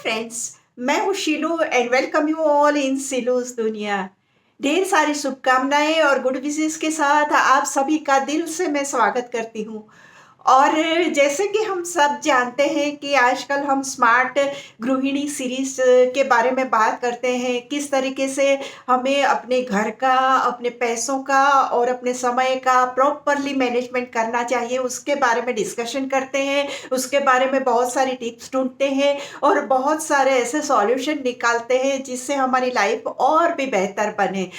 Friends, मैं हूँ Shilu and welcome you all in Shilu's दुनिया। ढेर सारी शुभकामनाएँ और गुड विशेस के साथ आप सभी का दिल से मैं स्वागत करती हूँ। और जैसे कि हम सब जानते हैं कि आजकल हम स्मार्ट गृहिणी सीरीज़ के बारे में बात करते हैं, किस तरीके से हमें अपने घर का, अपने पैसों का और अपने समय का प्रॉपरली मैनेजमेंट करना चाहिए, उसके बारे में डिस्कशन करते हैं, उसके बारे में बहुत सारी टिप्स ढूँढते हैं और बहुत सारे ऐसे सॉल्यूशन निकालते हैं जिससे हमारी लाइफ और भी बेहतर बने।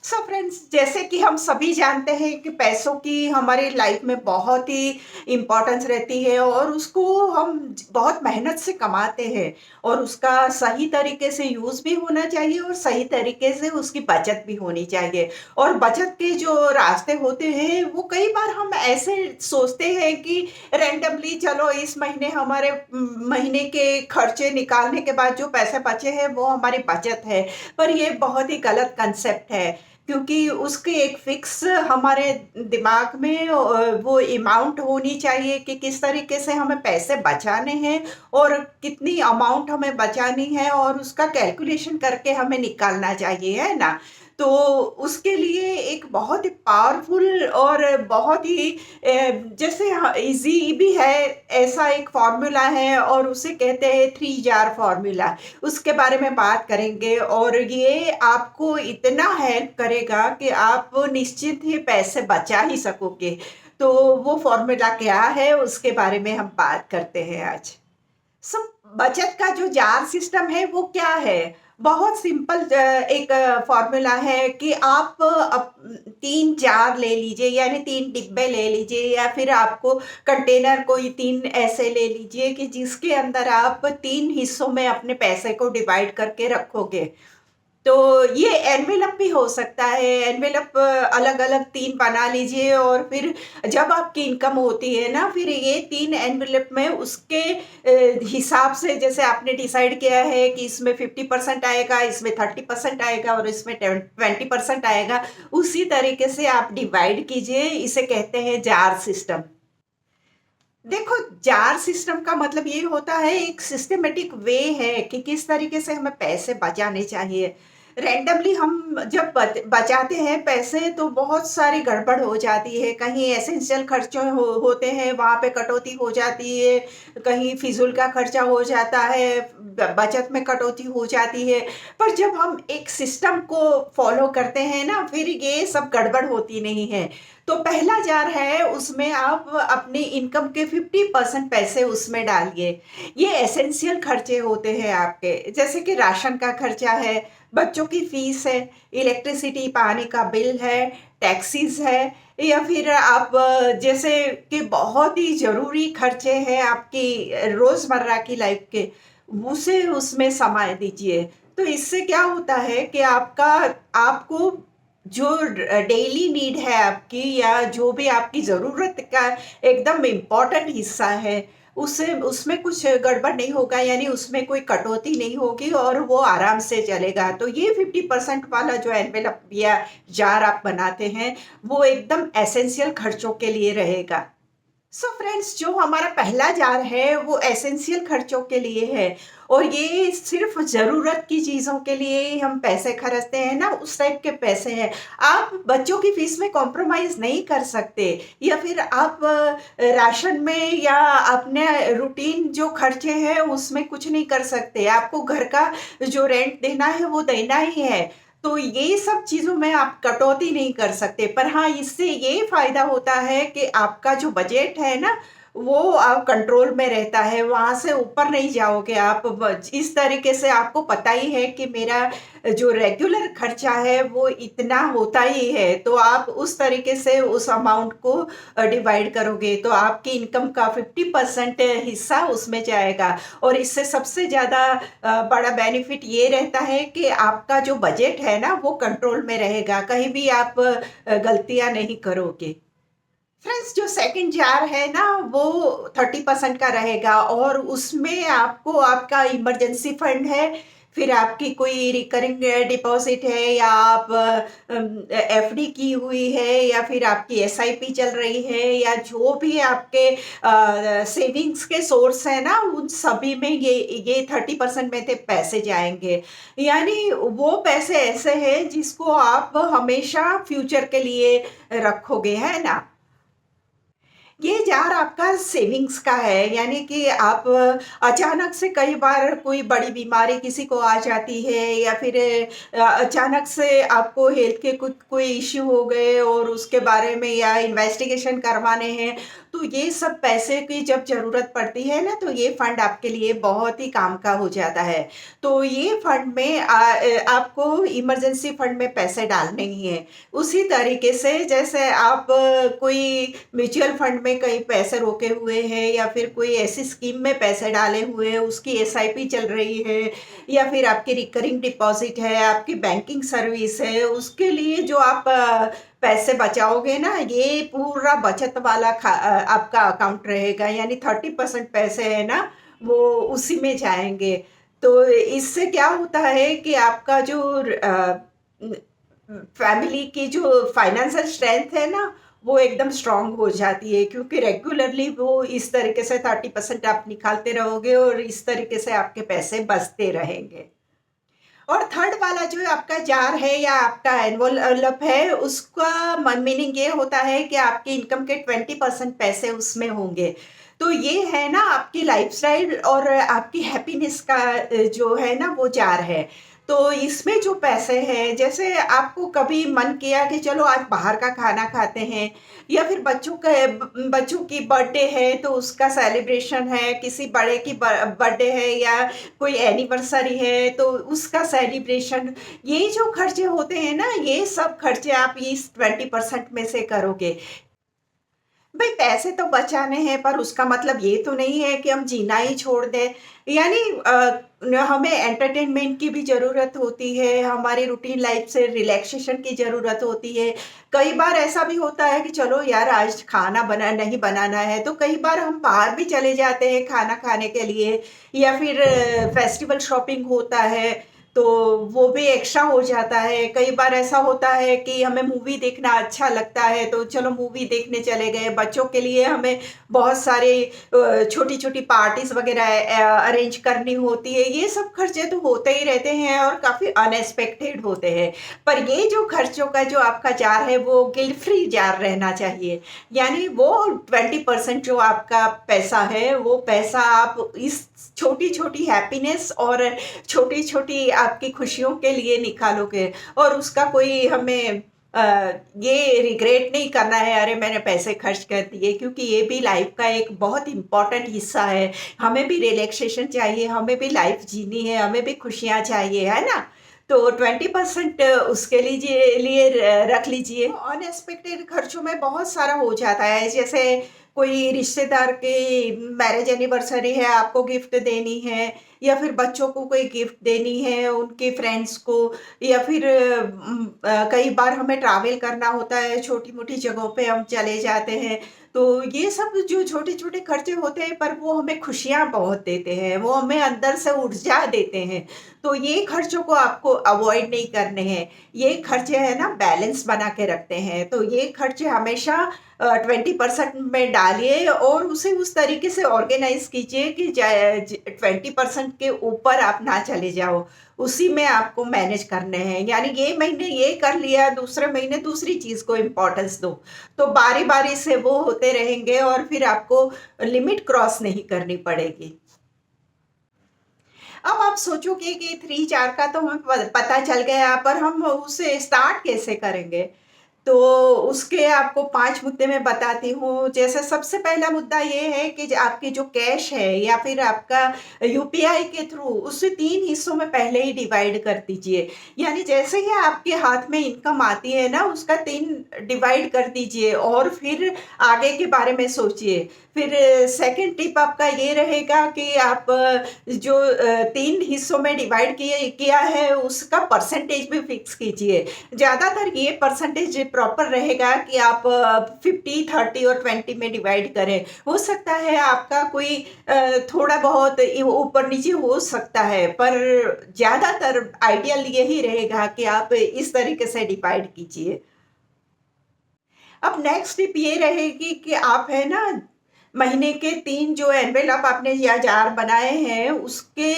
सो फ्रेंड्स, जैसे कि हम सभी जानते हैं कि पैसों की हमारी लाइफ में बहुत ही इम्पोर्टेंस रहती है और उसको हम बहुत मेहनत से कमाते हैं और उसका सही तरीके से यूज़ भी होना चाहिए और सही तरीके से उसकी बचत भी होनी चाहिए। और बचत के जो रास्ते होते हैं वो कई बार हम ऐसे सोचते हैं कि रैंडमली चलो इस महीने हमारे महीने के खर्चे निकालने के बाद जो पैसे बचे हैं वो हमारी बचत है। पर ये बहुत ही गलत कंसेप्ट है, क्योंकि उसकी एक फिक्स हमारे दिमाग में वो अमाउंट होनी चाहिए कि किस तरीके से हमें पैसे बचाने हैं और कितनी अमाउंट हमें बचानी है और उसका कैलकुलेशन करके हमें निकालना चाहिए, है ना? तो उसके लिए एक बहुत ही पावरफुल और बहुत ही जैसे ईज़ी भी है, ऐसा एक फ़ॉर्मूला है और उसे कहते हैं 3 जार फ़ॉर्मूला। उसके बारे में बात करेंगे और ये आपको इतना हेल्प करेगा कि आप निश्चित ही पैसे बचा ही सकोगे। तो वो फ़ॉर्मूला क्या है, उसके बारे में हम बात करते हैं आज। सो बचत का जो जार सिस्टम है वो क्या है? बहुत सिंपल एक फ़ॉर्मूला है कि आप 3 जार ले लीजिए, यानी 3 डिब्बे ले लीजिए या फिर आपको कंटेनर कोई 3 ऐसे ले लीजिए कि जिसके अंदर आप 3 हिस्सों में अपने पैसे को डिवाइड करके रखोगे। तो ये एनवेलप भी हो सकता है, एनवेलप अलग-अलग 3 बना लीजिए और फिर जब आपकी इनकम होती है ना, फिर ये 3 एनवेलप में उसके हिसाब से जैसे आपने डिसाइड किया है कि इसमें 50% आएगा, इसमें 30% आएगा और इसमें 20% आएगा, उसी तरीके से आप डिवाइड कीजिए। इसे कहते हैं जार सिस्टम। देखो, जार सिस्टम का मतलब ये होता है, एक सिस्टमैटिक वे है कि किस तरीके से हमें पैसे बचाने चाहिए। रैंडमली हम जब बचाते हैं पैसे तो बहुत सारी गड़बड़ हो जाती है, कहीं एसेंशियल खर्चे होते हैं वहाँ पे कटौती हो जाती है, कहीं फिजूल का खर्चा हो जाता है, बचत में कटौती हो जाती है। पर जब हम एक सिस्टम को फॉलो करते हैं ना, फिर ये सब गड़बड़ होती नहीं है। तो पहला जार है, उसमें आप अपनी इनकम के 50% पैसे उसमें डालिए। ये एसेंशियल खर्चे होते हैं आपके, जैसे कि राशन का खर्चा है, बच्चों की फीस है, इलेक्ट्रिसिटी पानी का बिल है, टैक्सीज है, या फिर आप जैसे कि बहुत ही ज़रूरी खर्चे हैं आपकी रोज़मर्रा की लाइफ के, उसे उसमें समा दीजिए। तो इससे क्या होता है कि आपको जो डेली नीड है आपकी, या जो भी आपकी ज़रूरत का एकदम इम्पोर्टेंट हिस्सा है, उससे उसमें कुछ गड़बड़ नहीं होगा, यानी उसमें कोई कटौती नहीं होगी और वो आराम से चलेगा। तो ये 50% वाला जो एनवेलप या जार आप बनाते हैं, वो एकदम एसेंशियल खर्चों के लिए रहेगा। सो फ्रेंड्स, जो हमारा पहला जार है वो एसेंशियल खर्चों के लिए है और ये सिर्फ ज़रूरत की चीज़ों के लिए ही हम पैसे खर्चते हैं ना, उस टाइप के पैसे हैं। आप बच्चों की फीस में कॉम्प्रोमाइज़ नहीं कर सकते, या फिर आप राशन में या अपने रूटीन जो खर्चे हैं उसमें कुछ नहीं कर सकते। आपको घर का जो रेंट देना है वो देना ही है। तो ये सब चीज़ों में आप कटौती नहीं कर सकते, पर हाँ, इससे ये फ़ायदा होता है कि आपका जो बजट है ना, वो आप कंट्रोल में रहता है, वहाँ से ऊपर नहीं जाओगे आप। इस तरीके से आपको पता ही है कि मेरा जो रेगुलर खर्चा है वो इतना होता ही है, तो आप उस तरीके से उस अमाउंट को डिवाइड करोगे तो आपकी इनकम का 50% हिस्सा उसमें जाएगा। और इससे सबसे ज़्यादा बड़ा बेनिफिट ये रहता है कि आपका जो बजट है ना वो कंट्रोल में रहेगा, कहीं भी आप गलतियाँ नहीं करोगे। फ्रेंड्स, जो सेकंड जार है ना वो 30% का रहेगा और उसमें आपको आपका इमरजेंसी फंड है, फिर आपकी कोई रिकरिंग डिपॉज़िट है या आप एफडी की हुई है या फिर आपकी एसआईपी चल रही है या जो भी आपके सेविंग्स के सोर्स हैं ना, उन सभी में ये 30% में से पैसे जाएँगे। यानी वो पैसे ऐसे हैं जिसको आप हमेशा फ्यूचर के लिए रखोगे, है ना? ये जार आपका सेविंग्स का है, यानी कि आप अचानक से कई बार कोई बड़ी बीमारी किसी को आ जाती है या फिर अचानक से आपको हेल्थ के कुछ कोई इश्यू हो गए और उसके बारे में या इन्वेस्टिगेशन करवाने हैं, तो ये सब पैसे की जब ज़रूरत पड़ती है ना, तो ये फंड आपके लिए बहुत ही काम का हो जाता है। तो ये फंड में आपको इमरजेंसी फंड में पैसे डालने ही हैं। उसी तरीके से जैसे आप कोई म्यूचुअल फंड में कहीं पैसे रोके हुए हैं या फिर कोई ऐसी स्कीम में पैसे डाले हुए हैं, उसकी एसआईपी चल रही है या फिर आपकी रिकरिंग डिपॉज़िट है, आपकी बैंकिंग सर्विस है, उसके लिए जो आप पैसे बचाओगे ना, ये पूरा बचत वाला आपका अकाउंट रहेगा, यानी 30% पैसे हैं ना, वो उसी में जाएँगे। तो इससे क्या होता है कि आपका जो फैमिली की जो फाइनेंशियल स्ट्रेंथ है ना, वो एकदम स्ट्रांग हो जाती है क्योंकि रेगुलरली वो इस तरीके से 30% आप निकालते रहोगे और इस तरीके से आपके पैसे बचते रहेंगे। और थर्ड वाला जो आपका जार है या आपका एनवलप है, उसका मीनिंग ये होता है कि आपकी इनकम के 20% पैसे उसमें होंगे। तो ये है ना आपकी लाइफ़स्टाइल और आपकी हैप्पीनेस का जो है ना वो जार है। तो इसमें जो पैसे हैं, जैसे आपको कभी मन किया कि चलो आज बाहर का खाना खाते हैं या फिर बच्चों की बर्थडे है तो उसका सेलिब्रेशन है, किसी बड़े की बर्थडे है या कोई एनिवर्सरी है तो उसका सेलिब्रेशन, ये जो खर्चे होते हैं ना, ये सब खर्चे आप इस 20% में से करोगे। भई पैसे तो बचाने हैं पर उसका मतलब ये तो नहीं है कि हम जीना ही छोड़ दें। यानी हमें एंटरटेनमेंट की भी ज़रूरत होती है, हमारी रूटीन लाइफ़ से रिलैक्सेशन की ज़रूरत होती है। कई बार ऐसा भी होता है कि चलो यार आज खाना नहीं बनाना है, तो कई बार हम बाहर भी चले जाते हैं खाना खाने के लिए या फिर फेस्टिवल शॉपिंग होता है, तो वो भी एक्स्ट्रा हो जाता है। कई बार ऐसा होता है कि हमें मूवी देखना अच्छा लगता है, तो चलो मूवी देखने चले गए। बच्चों के लिए हमें बहुत सारे छोटी-छोटी पार्टीज़ वग़ैरह अरेंज करनी होती है। ये सब खर्चे तो होते ही रहते हैं और काफ़ी अनएक्सपेक्टेड होते हैं। पर ये जो खर्चों का जो आपका जार है, वो गिल्ट फ्री जार रहना चाहिए। यानी वो 20% जो आपका पैसा है, वो पैसा आप इस छोटी-छोटी हैप्पीनेस और छोटी-छोटी आपकी खुशियों के लिए निकालोगे और उसका कोई हमें ये रिग्रेट नहीं करना है, अरे मैंने पैसे खर्च कर दिए, क्योंकि ये भी लाइफ का एक बहुत इम्पोर्टेंट हिस्सा है। हमें भी रिलैक्सेशन चाहिए, हमें भी लाइफ जीनी है, हमें भी खुशियाँ चाहिए, है ना? तो 20% उसके लिए रख लीजिए। अनएक्सपेक्टेड खर्चों में बहुत सारा हो जाता है, जैसे कोई रिश्तेदार की मैरिज एनिवर्सरी है, आपको गिफ्ट देनी है या फिर बच्चों को कोई गिफ्ट देनी है, उनके फ्रेंड्स को या फिर कई बार हमें ट्रैवल करना होता है, छोटी-मोटी जगहों पे हम चले जाते हैं। तो ये सब जो छोटे-छोटे खर्चे होते हैं पर वो हमें खुशियाँ बहुत देते हैं, वो हमें अंदर से ऊर्जा देते हैं। तो ये खर्चों को आपको अवॉइड नहीं करने हैं। ये खर्चे हैं ना बैलेंस बना के रखते हैं। तो ये खर्चे हमेशा 20% में डालिए और उसे उस तरीके से ऑर्गेनाइज़ कीजिए कि 20% के ऊपर आप ना चले जाओ। उसी में आपको मैनेज करने हैं। यानी ये महीने ये कर लिया, दूसरे महीने दूसरी चीज़ को इम्पोर्टेंस दो। तो बारी-बारी से वो होते रहेंगे और फिर आपको लिमिट क्रॉस नहीं करनी पड़ेगी। अब आप सोचोगे कि 3-4 का तो हमें पता चल गया, पर हम उसे स्टार्ट कैसे करेंगे? तो उसके आपको 5 मुद्दे मैं बताती हूँ। जैसे सबसे पहला मुद्दा ये है कि ज आपकी जो कैश है या फिर आपका यूपीआई के थ्रू उसे 3 हिस्सों में पहले ही डिवाइड कर दीजिए। यानी जैसे ही आपके हाथ में इनकम आती है ना, उसका 3 डिवाइड कर दीजिए और फिर आगे के बारे में सोचिए। फिर सेकंड टिप आपका ये रहेगा कि आप जो 3 हिस्सों में डिवाइड किया है, उसका परसेंटेज भी फिक्स कीजिए। ज़्यादातर ये परसेंटेज प्रॉपर रहेगा कि आप 50, 30 और 20 में डिवाइड करें। हो सकता है आपका कोई थोड़ा बहुत ऊपर नीचे हो सकता है, पर ज़्यादातर आइडियल यही रहेगा कि आप इस तरीके से डिवाइड कीजिए। अब नेक्स्ट टिप ये रहेगी कि आप है ना, महीने के 3 जो एनवेलप आपने या जार बनाए हैं, उसके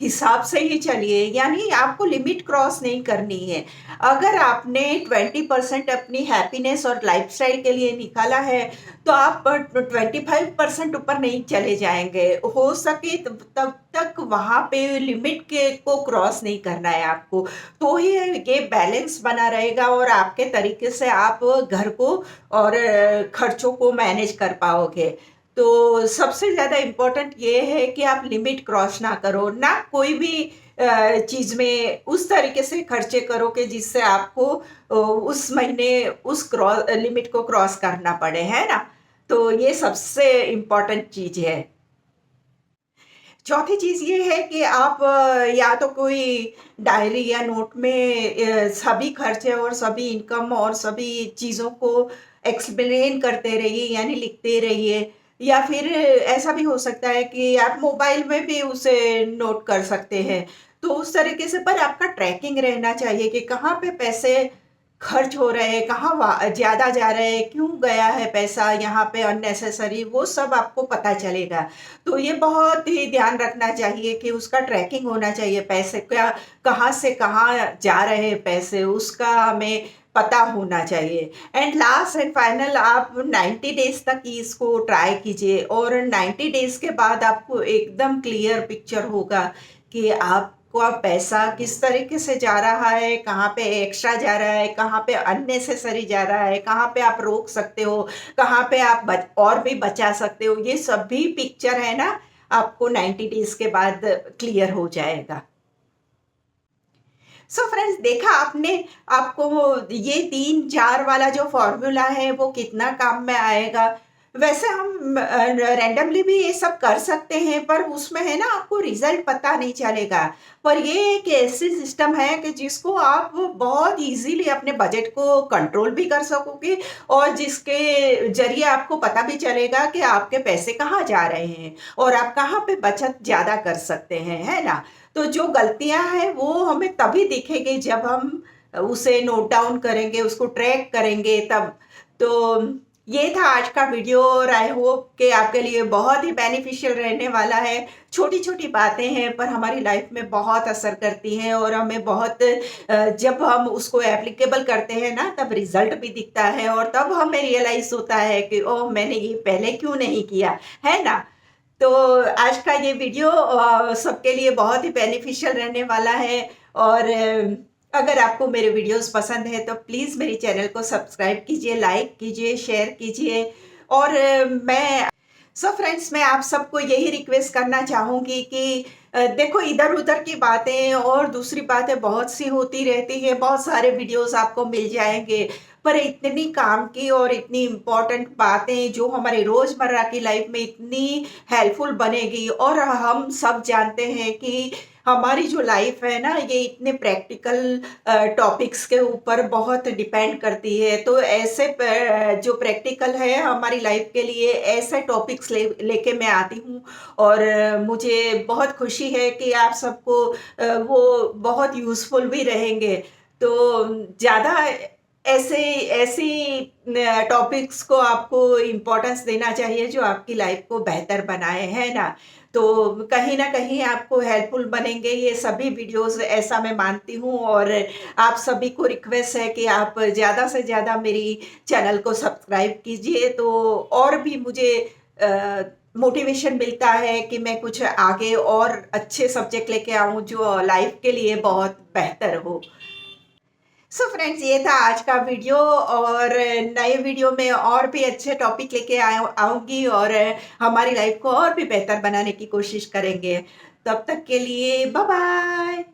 हिसाब से ही चलिए, यानी आपको लिमिट क्रॉस नहीं करनी है। अगर आपने 20% अपनी हैप्पीनेस और लाइफ़स्टाइल के लिए निकाला है, तो आप 25% ऊपर नहीं चले जाएँगे। हो सके तब तब तक वहाँ पे लिमिट के को क्रॉस नहीं करना है आपको। तो ही ये बैलेंस बना रहेगा और आपके तरीके से आप घर को और खर्चों को मैनेज कर पाओगे। तो सबसे ज़्यादा इम्पोर्टेंट ये है कि आप लिमिट क्रॉस ना करो, ना कोई भी चीज़ में उस तरीके से खर्चे करो कि जिससे आपको उस महीने उस लिमिट को क्रॉस करना पड़े, है ना? तो ये सबसे इम्पोर्टेंट चीज़ है। चौथी चीज़ ये है कि आप या तो कोई डायरी या नोट में सभी खर्चे और सभी इनकम और सभी चीज़ों को एक्सप्लेन करते रहिए, यानी लिखते रहिए, या फिर ऐसा भी हो सकता है कि आप मोबाइल में भी उसे नोट कर सकते हैं। तो उस तरीके से पर आपका ट्रैकिंग रहना चाहिए कि कहाँ पे पैसे खर्च हो रहे हैं, कहाँ ज़्यादा जा रहे हैं, क्यों गया है पैसा यहाँ पे अननेसेसरी, वो सब आपको पता चलेगा। तो ये बहुत ही ध्यान रखना चाहिए कि उसका ट्रैकिंग होना चाहिए, पैसे क्या कहाँ से कहाँ जा रहे हैं पैसे, उसका हमें पता होना चाहिए। एंड लास्ट एंड फाइनल, आप 90 डेज़ तक इसको ट्राई कीजिए और 90 डेज़ के बाद आपको एकदम क्लियर पिक्चर होगा कि आपका पैसा किस तरीके से जा रहा है, कहाँ पे एक्स्ट्रा जा रहा है, कहाँ पे अननेसेसरी जा रहा है, कहाँ पे आप रोक सकते हो, कहाँ पे आप और भी बचा सकते हो। ये सभी पिक्चर है ना, आपको 90 डेज़ के बाद क्लियर हो जाएगा। सो फ्रेंड्स, देखा आपने, आपको वो ये 3-4 वाला जो फ़ॉर्मूला है वो कितना काम में आएगा। वैसे हम रैंडमली भी ये सब कर सकते हैं, पर उसमें है ना आपको रिज़ल्ट पता नहीं चलेगा। पर ये एक ऐसी सिस्टम है कि जिसको आप बहुत ईज़िली अपने बजट को कंट्रोल भी कर सकोगे और जिसके ज़रिए आपको पता भी चलेगा कि आपके पैसे कहाँ जा रहे हैं और आप कहाँ पे बचत ज़्यादा कर सकते हैं, है ना? तो जो गलतियाँ हैं वो हमें तभी दिखेंगी जब हम उसे नोट डाउन करेंगे, उसको ट्रैक करेंगे तब। तो ये था आज का वीडियो और आई होप कि आपके लिए बहुत ही बेनिफिशियल रहने वाला है। छोटी-छोटी बातें हैं पर हमारी लाइफ में बहुत असर करती हैं और हमें बहुत जब हम उसको एप्लीकेबल करते हैं ना तब रिज़ल्ट भी दिखता है और तब हमें रियलाइज़ होता है कि ओह! मैंने ये पहले क्यों नहीं किया, है ना? तो आज का ये वीडियो सबके लिए बहुत ही बेनिफिशियल रहने वाला है और अगर आपको मेरे वीडियोस पसंद है तो प्लीज़ मेरे चैनल को सब्सक्राइब कीजिए, लाइक कीजिए, शेयर कीजिए और मैं सो फ्रेंड्स, मैं आप सबको यही रिक्वेस्ट करना चाहूँगी कि देखो, इधर-उधर की बातें और दूसरी बातें बहुत सी होती रहती हैं, बहुत सारे वीडियोज़ आपको मिल जाएँगे, पर इतनी काम की और इतनी इम्पोर्टेंट बातें जो हमारे रोज़मर्रा की लाइफ में इतनी हेल्पफुल बनेगी और हम सब जानते हैं कि हमारी जो लाइफ है ना, ये इतने प्रैक्टिकल टॉपिक्स के ऊपर बहुत डिपेंड करती है। तो ऐसे जो प्रैक्टिकल है हमारी लाइफ के लिए, ऐसे टॉपिक्स लेके मैं आती हूँ और मुझे बहुत खुशी है कि आप सबको वो बहुत यूज़फुल भी रहेंगे। तो ज़्यादा ऐसे ऐसी टॉपिक्स को आपको इम्पोर्टेंस देना चाहिए जो आपकी लाइफ को बेहतर बनाए, है ना? तो कहीं न कहीं आपको हेल्पफुल बनेंगे ये सभी वीडियोज़, ऐसा मैं मानती हूँ और आप सभी को रिक्वेस्ट है कि आप ज़्यादा से ज़्यादा मेरी चैनल को सब्सक्राइब कीजिए, तो और भी मुझे मोटिवेशन मिलता है कि मैं कुछ आगे और अच्छे सब्जेक्ट लेके आऊँ जो लाइफ के लिए बहुत बेहतर हो। सो फ्रेंड्स, ये था आज का वीडियो और नए वीडियो में और भी अच्छे टॉपिक लेके आऊँगी और हमारी लाइफ को और भी बेहतर बनाने की कोशिश करेंगे। तब तक के लिए बाय बाय।